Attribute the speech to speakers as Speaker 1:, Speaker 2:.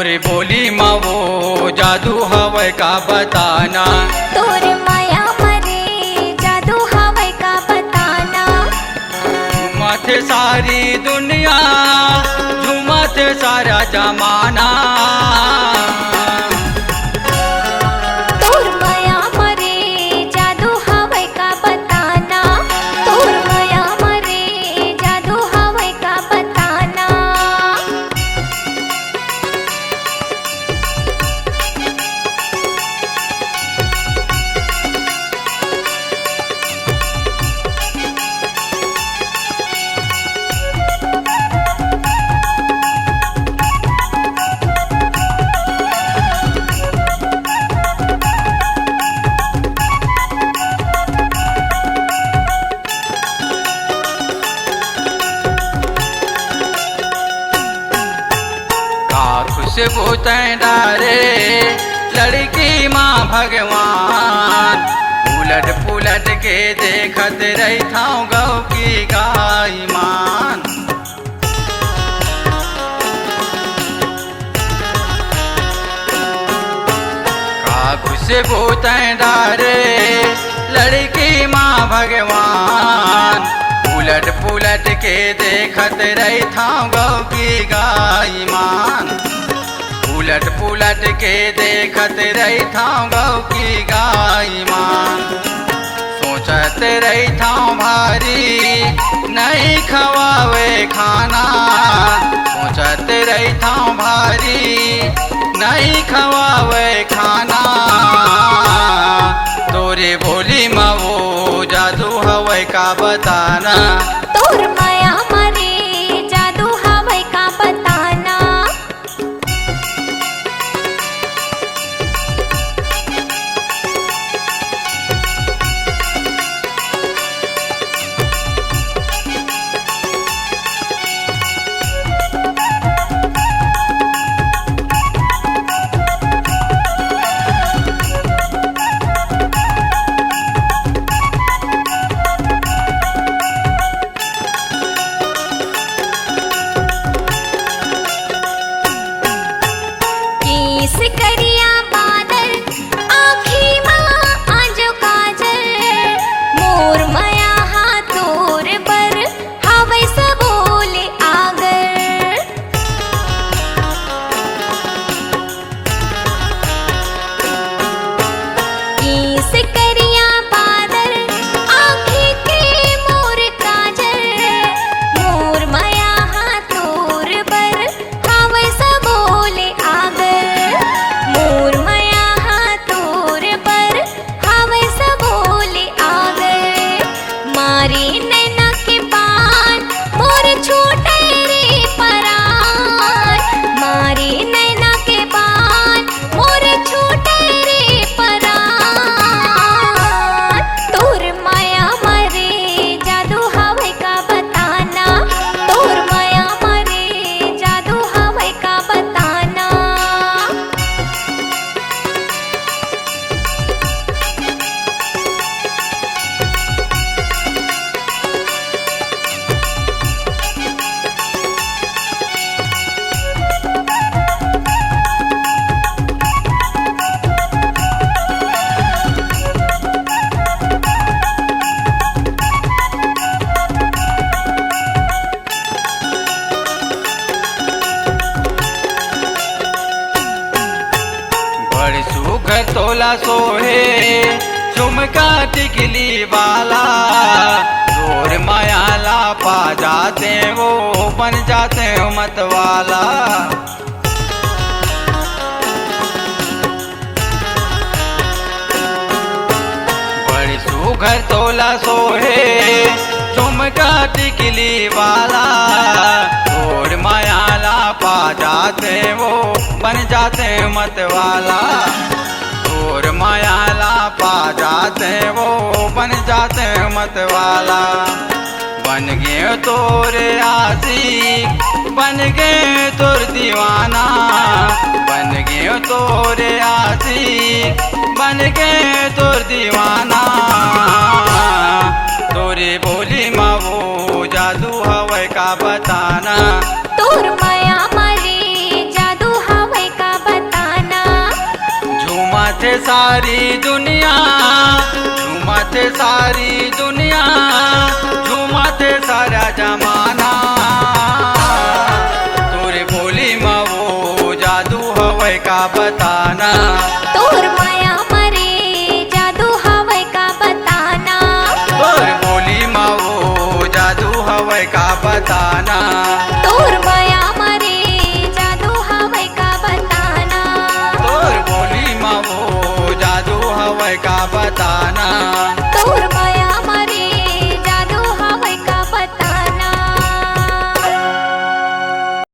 Speaker 1: तोरे बोली माँ वो जादू हवे का बताना।
Speaker 2: तोर माया मरे जादू हवे का बताना।
Speaker 1: झूमते सारी दुनिया झूमते सारा जमाना।
Speaker 2: तोर माया मरे जादू हवे का बताना। तोर माया मरे जादू हवे का बताना।
Speaker 1: खुशबू डारे लड़की माँ भगवान। उलट पुलट के देखत रही था गौ की गाय मान। का खुशबू डारे लड़की माँ भगवान। उलट पुलट के देखत रही था गौ की गाय मान। उलट पुलट के देखत रही था गौ की गाय मान। सोचत रही था भारी नहीं खवावे खाना। सोचत रही था भारी नहीं खवावे खाना। तोरे बोली माँ वो जादू हवे का बताना।
Speaker 2: तोर माया मरे जादू हवे का बताना। केस करिया बादल आँखी माँ आजो काजल। मोर माया हाथोर पर हवे सबोले आगर। केस करिया बादल आँखी के मोर काजल। मोर माया हाथोर पर हवे सबोले आगर। मोर माया हाथोर पर हवे सबोले आगर। मारी नैना के पान मोर छूटे रे परान। मारी नैना के पान मोर छूटे रे परान। तोर माया मरे जादू हवे का बताना। तोर माया मरे जादू हवे का बताना।
Speaker 1: बड़ सुघर तोला सोहे झुमका टिकली वाला। तोर मायाला पा जाते वो बन जाते मत वाला। बड़ी सुघर तोला सोहे झुमका टिकली वाला। तोर मायाला पा जाते वो बन जाते मत वाला। तोर मायाला पा जाते वो बन जाते मत वाला। बन गए तोरे आशिक बन गए तोर दीवाना। बन गए तोरे आशिक बन गए तोर दीवाना। तोरे बोली माँ वो जादू हवे का बताना।
Speaker 2: तोर माया मरे जादू हवे का
Speaker 1: सारी दुनिया, झूमत सारी दुनिया, झूमत सारा जमाना।